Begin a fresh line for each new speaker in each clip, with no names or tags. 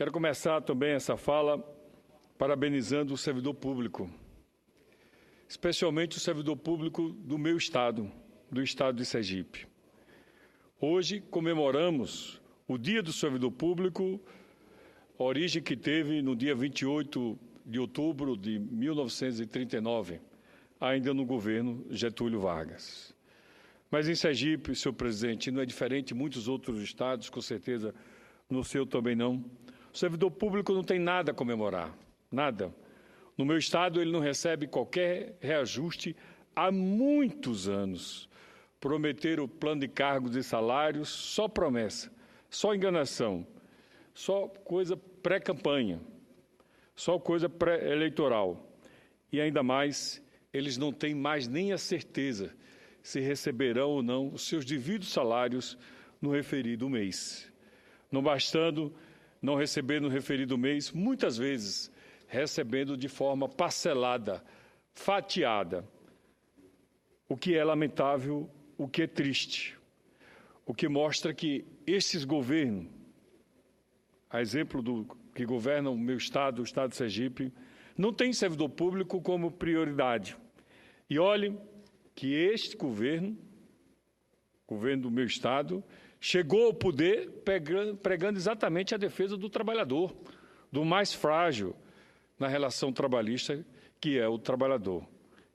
Quero começar também essa fala parabenizando o servidor público, especialmente o servidor público do meu estado, do estado de Sergipe. Hoje comemoramos o Dia do Servidor Público, origem que teve no dia 28 de outubro de 1939, ainda no governo Getúlio Vargas. Mas em Sergipe, senhor presidente, não é diferente de muitos outros estados, com certeza no seu também não. O servidor público não tem nada a comemorar, nada. No meu estado, ele não recebe qualquer reajuste há muitos anos. Prometeram o plano de cargos e salários, só promessa, só enganação, só coisa pré-campanha, só coisa pré-eleitoral. E ainda mais, eles não têm mais nem a certeza se receberão ou não os seus devidos salários no referido mês. Não bastando não receber no referido mês, muitas vezes recebendo de forma parcelada, fatiada, o que é lamentável, o que é triste, o que mostra que esses governos, a exemplo do que governa o meu estado, o estado de Sergipe, não tem servidor público como prioridade. E olhe que este governo do meu estado, chegou ao poder pregando exatamente a defesa do trabalhador, do mais frágil na relação trabalhista, que é o trabalhador.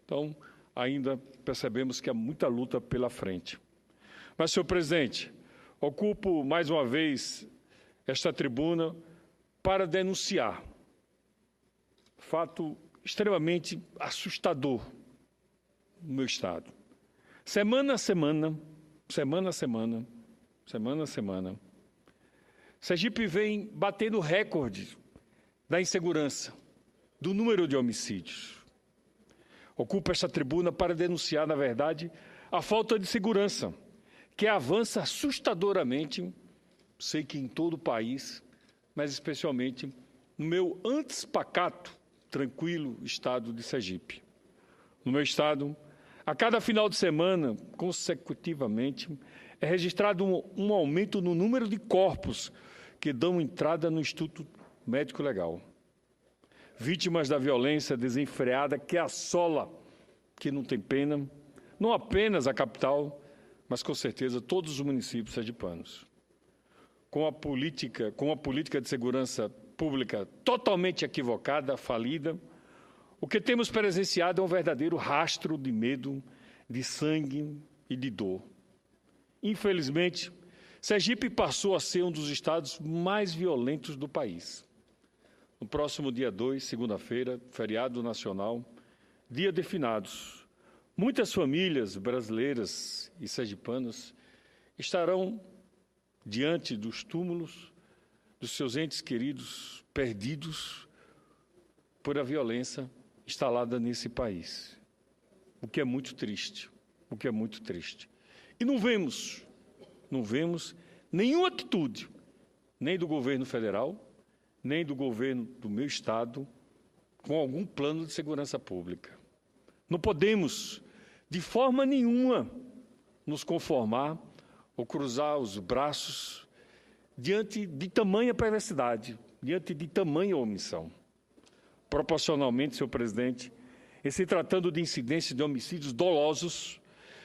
Então, ainda percebemos que há muita luta pela frente. Mas, senhor presidente, ocupo mais uma vez esta tribuna para denunciar fato extremamente assustador no meu estado. Semana a semana, Sergipe vem batendo recorde da insegurança, do número de homicídios. Ocupo esta tribuna para denunciar, na verdade, a falta de segurança, que avança assustadoramente, sei que em todo o país, mas especialmente no meu antes pacato, tranquilo estado de Sergipe. No meu estado, a cada final de semana, consecutivamente, é registrado um aumento no número de corpos que dão entrada no Instituto Médico Legal. Vítimas da violência desenfreada que assola, que não tem pena, não apenas a capital, mas com certeza todos os municípios sergipanos. Com a política de segurança pública totalmente equivocada, falida, o que temos presenciado é um verdadeiro rastro de medo, de sangue e de dor. Infelizmente, Sergipe passou a ser um dos estados mais violentos do país. No próximo dia 2, segunda-feira, feriado nacional, dia de finados, muitas famílias brasileiras e sergipanas estarão diante dos túmulos dos seus entes queridos perdidos por a violência instalada nesse país, o que é muito triste, E não vemos nenhuma atitude, nem do governo federal, nem do governo do meu estado, com algum plano de segurança pública. Não podemos, de forma nenhuma, nos conformar ou cruzar os braços diante de tamanha perversidade, diante de tamanha omissão. Proporcionalmente, senhor presidente, em se tratando de incidências de homicídios dolosos,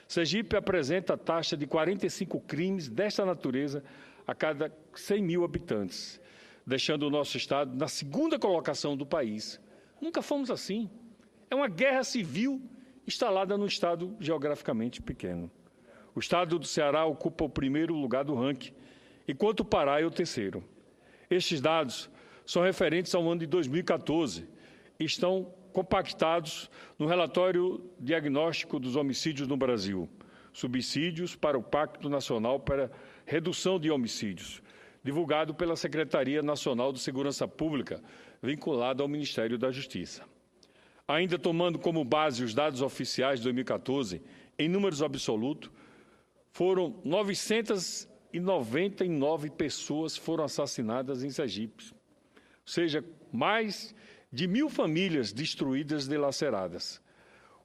Sergipe apresenta a taxa de 45 crimes desta natureza a cada 100 mil habitantes, deixando o nosso estado na segunda colocação do país. Nunca fomos assim. É uma guerra civil instalada num estado geograficamente pequeno. O estado do Ceará ocupa o primeiro lugar do ranking, enquanto o Pará é o terceiro. Estes dados são referentes ao ano de 2014 e estão compactados no relatório diagnóstico dos homicídios no Brasil, subsídios para o Pacto Nacional para Redução de Homicídios, divulgado pela Secretaria Nacional de Segurança Pública, vinculado ao Ministério da Justiça. Ainda tomando como base os dados oficiais de 2014, em números absolutos, foram 999 pessoas foram assassinadas em Sergipe, ou seja, mais de 1.000 famílias destruídas e dilaceradas.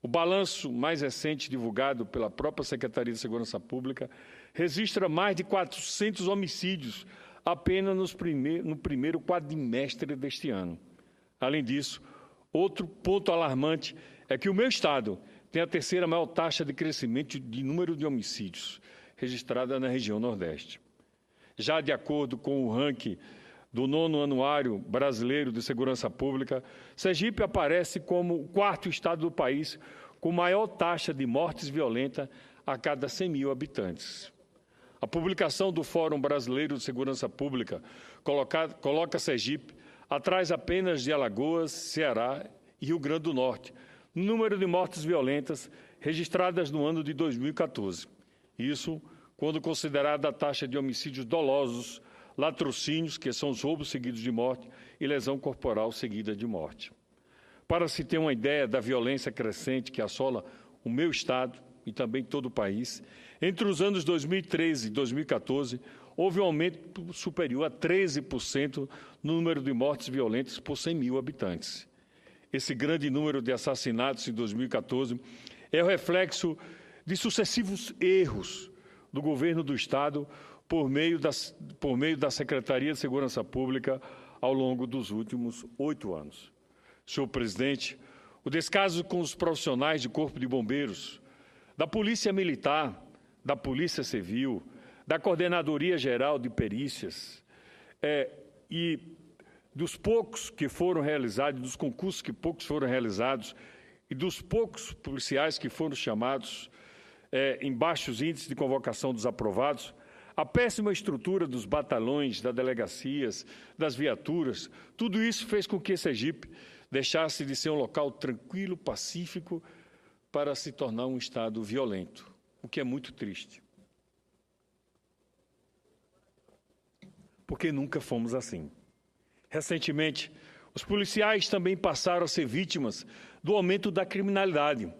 O balanço mais recente, divulgado pela própria Secretaria de Segurança Pública, registra mais de 400 homicídios apenas no primeiro quadrimestre deste ano. Além disso, outro ponto alarmante é que o meu estado tem a terceira maior taxa de crescimento de número de homicídios registrada na região Nordeste. Já de acordo com o ranking do 9º Anuário Brasileiro de Segurança Pública, Sergipe aparece como o 4º estado do país com maior taxa de mortes violentas a cada 100 mil habitantes. A publicação do Fórum Brasileiro de Segurança Pública coloca Sergipe atrás apenas de Alagoas, Ceará e Rio Grande do Norte, no número de mortes violentas registradas no ano de 2014. Isso quando considerada a taxa de homicídios dolosos, latrocínios, que são os roubos seguidos de morte, e lesão corporal seguida de morte. Para se ter uma ideia da violência crescente que assola o meu estado e também todo o país, entre os anos 2013 e 2014, houve um aumento superior a 13% no número de mortes violentas por 100 mil habitantes. Esse grande número de assassinatos em 2014 é o reflexo de sucessivos erros do governo do Estado por meio da Secretaria de Segurança Pública ao longo dos últimos 8 anos. Senhor presidente, o descaso com os profissionais de Corpo de Bombeiros, da Polícia Militar, da Polícia Civil, da Coordenadoria Geral de Perícias e dos poucos que foram realizados, dos concursos que poucos foram realizados e dos poucos policiais que foram chamados em baixos índices de convocação dos aprovados, a péssima estrutura dos batalhões, das delegacias, das viaturas, tudo isso fez com que Sergipe deixasse de ser um local tranquilo, pacífico, para se tornar um estado violento, o que é muito triste. Porque nunca fomos assim. Recentemente, os policiais também passaram a ser vítimas do aumento da criminalidade.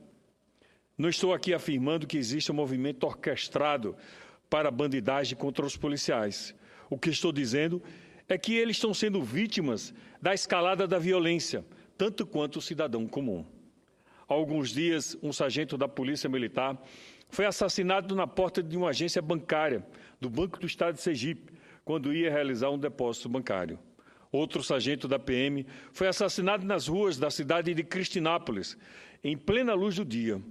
Não estou aqui afirmando que existe um movimento orquestrado para a bandidagem contra os policiais. O que estou dizendo é que eles estão sendo vítimas da escalada da violência, tanto quanto o cidadão comum. Há alguns dias, um sargento da Polícia Militar foi assassinado na porta de uma agência bancária do Banco do Estado de Sergipe, quando ia realizar um depósito bancário. Outro sargento da PM foi assassinado nas ruas da cidade de Cristinápolis, em plena luz do dia.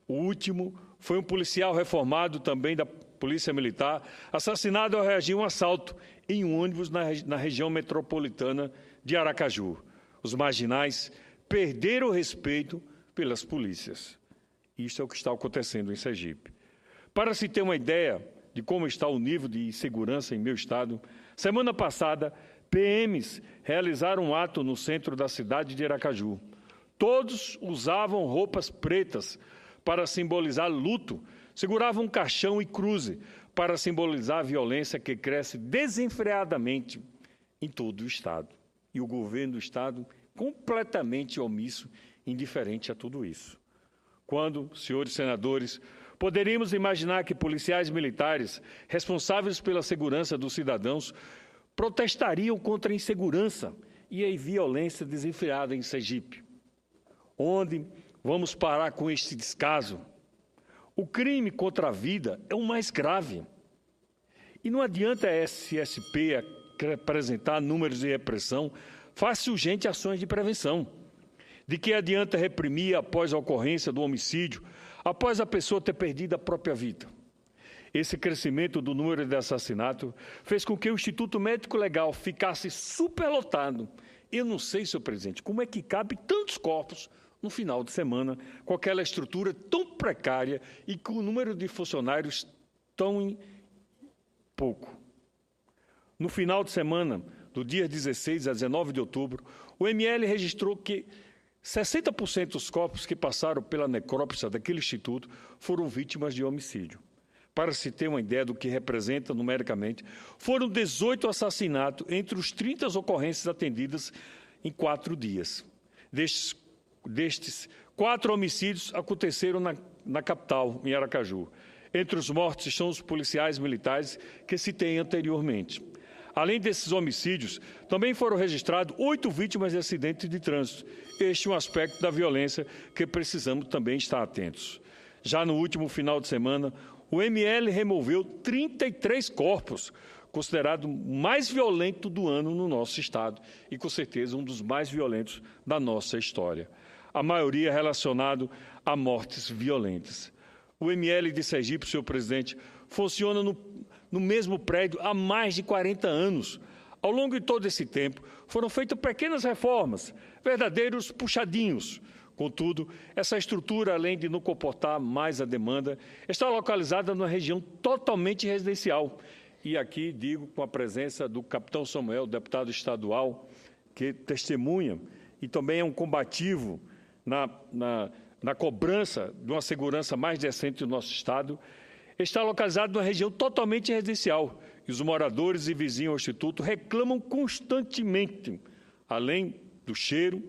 O último foi um policial reformado também da Polícia Militar, assassinado ao reagir a um assalto em um ônibus na região metropolitana de Aracaju. Os marginais perderam o respeito pelas polícias. Isso é o que está acontecendo em Sergipe. Para se ter uma ideia de como está o nível de insegurança em meu estado, semana passada, PMs realizaram um ato no centro da cidade de Aracaju. Todos usavam roupas pretas para simbolizar luto, seguravam um caixão e cruze para simbolizar a violência que cresce desenfreadamente em todo o estado. E o governo do estado completamente omisso, indiferente a tudo isso. Quando, senhores senadores, poderíamos imaginar que policiais militares responsáveis pela segurança dos cidadãos protestariam contra a insegurança e a violência desenfreada em Sergipe? Onde vamos parar com este descaso? O crime contra a vida é o mais grave. E não adianta a SSP apresentar números de repressão, faça urgente ações de prevenção. De que adianta reprimir após a ocorrência do homicídio, após a pessoa ter perdido a própria vida? Esse crescimento do número de assassinatos fez com que o Instituto Médico Legal ficasse superlotado. Eu não sei, senhor presidente, como é que cabe tantos corpos no final de semana, com aquela estrutura tão precária e com o número de funcionários tão pouco. No final de semana, do dia 16 a 19 de outubro, o ML registrou que 60% dos corpos que passaram pela necrópsia daquele instituto foram vítimas de homicídio. Para se ter uma ideia do que representa numericamente, foram 18 assassinatos entre os 30 ocorrências atendidas em 4 dias. Destes 4 homicídios aconteceram na capital, em Aracaju. Entre os mortos estão os policiais militares que citei anteriormente. Além desses homicídios, também foram registrados 8 vítimas de acidentes de trânsito. Este é um aspecto da violência que precisamos também estar atentos. Já no último final de semana, o ML removeu 33 corpos, considerado o mais violento do ano no nosso estado e, com certeza, um dos mais violentos da nossa história. A maioria relacionado a mortes violentas. O ML de Sergipe, senhor presidente, funciona no mesmo prédio há mais de 40 anos. Ao longo de todo esse tempo, foram feitas pequenas reformas, verdadeiros puxadinhos. Contudo, essa estrutura, além de não comportar mais a demanda, está localizada numa região totalmente residencial. E aqui digo com a presença do capitão Samuel, deputado estadual, que testemunha e também é um combativo na cobrança de uma segurança mais decente do nosso estado, está localizado numa região totalmente residencial. E os moradores e vizinhos ao Instituto reclamam constantemente, além do cheiro,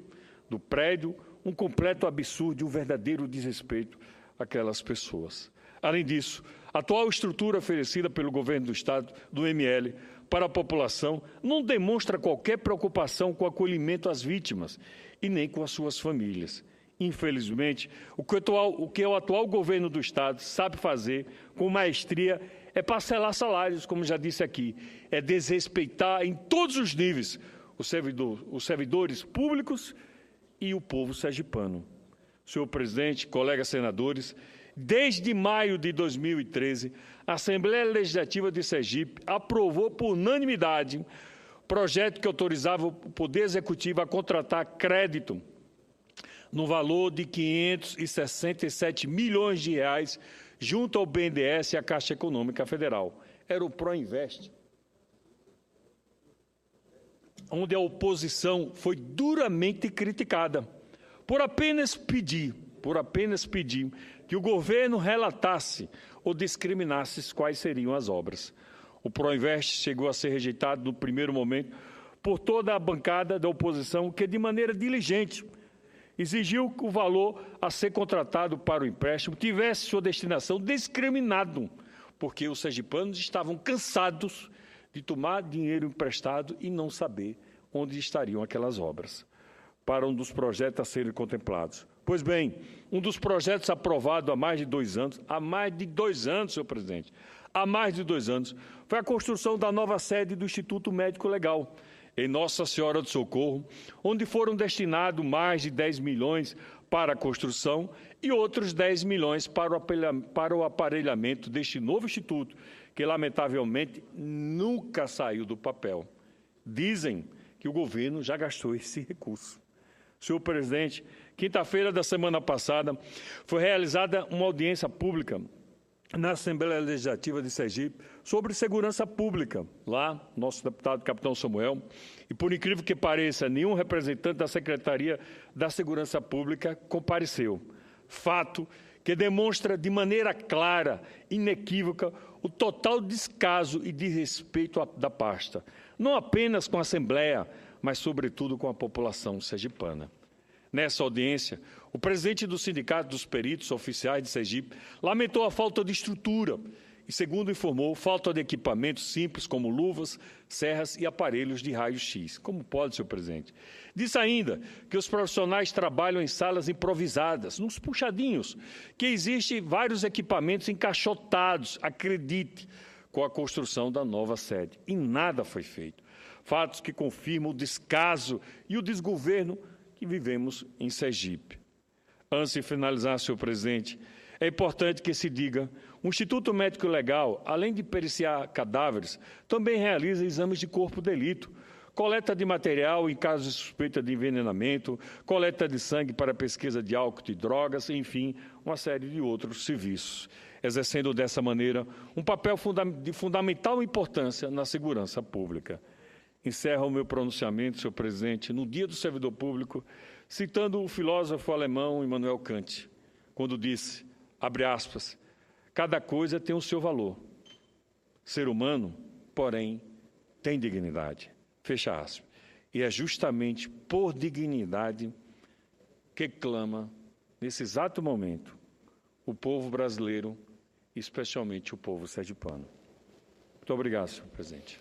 do prédio, um completo absurdo e um verdadeiro desrespeito àquelas pessoas. Além disso, a atual estrutura oferecida pelo governo do Estado, do ML, para a população, não demonstra qualquer preocupação com o acolhimento às vítimas e nem com as suas famílias. Infelizmente, o que o atual governo do Estado sabe fazer com maestria é parcelar salários, como já disse aqui, é desrespeitar em todos os níveis os servidores públicos e o povo sergipano. Senhor presidente, colegas senadores, desde maio de 2013, a Assembleia Legislativa de Sergipe aprovou por unanimidade projeto que autorizava o Poder Executivo a contratar crédito no valor de 567 milhões de reais junto ao BNDES e à Caixa Econômica Federal. Era o Proinvest, onde a oposição foi duramente criticada por apenas pedir que o governo relatasse ou discriminasse quais seriam as obras. O Proinvest chegou a ser rejeitado no primeiro momento por toda a bancada da oposição, que de maneira diligente exigiu que o valor a ser contratado para o empréstimo tivesse sua destinação discriminado, porque os sergipanos estavam cansados de tomar dinheiro emprestado e não saber onde estariam aquelas obras, para um dos projetos a serem contemplados. Pois bem, um dos projetos aprovado há mais de 2 anos, senhor presidente, há mais de 2 anos, foi a construção da nova sede do Instituto Médico Legal, em Nossa Senhora do Socorro, onde foram destinados mais de 10 milhões para a construção e outros 10 milhões para o aparelhamento deste novo instituto, que lamentavelmente nunca saiu do papel. Dizem que o governo já gastou esse recurso. Senhor presidente, quinta-feira da semana passada foi realizada uma audiência pública na Assembleia Legislativa de Sergipe sobre segurança pública. Lá, nosso deputado capitão Samuel, e por incrível que pareça, nenhum representante da Secretaria da Segurança Pública compareceu. Fato que demonstra de maneira clara, inequívoca, o total descaso e desrespeito da pasta, não apenas com a Assembleia, mas sobretudo com a população sergipana. Nessa audiência, o presidente do Sindicato dos Peritos Oficiais de Sergipe lamentou a falta de estrutura e, segundo informou, falta de equipamentos simples como luvas, serras e aparelhos de raio-x. Como pode, senhor presidente? Disse ainda que os profissionais trabalham em salas improvisadas, nos puxadinhos, que existem vários equipamentos encaixotados, acredite, com a construção da nova sede. E nada foi feito. Fatos que confirmam o descaso e o desgoverno que vivemos em Sergipe. Antes de finalizar, senhor presidente, é importante que se diga, o Instituto Médico Legal, além de periciar cadáveres, também realiza exames de corpo de delito, coleta de material em casos de suspeita de envenenamento, coleta de sangue para pesquisa de álcool e drogas, enfim, uma série de outros serviços, exercendo dessa maneira um papel de fundamental importância na segurança pública. Encerro o meu pronunciamento, senhor presidente, no Dia do Servidor Público, citando o filósofo alemão Immanuel Kant, quando disse, abre aspas, cada coisa tem o seu valor. Ser humano, porém, tem dignidade. Fecha aspas. E é justamente por dignidade que clama, nesse exato momento, o povo brasileiro, especialmente o povo sergipano. Muito obrigado, senhor presidente.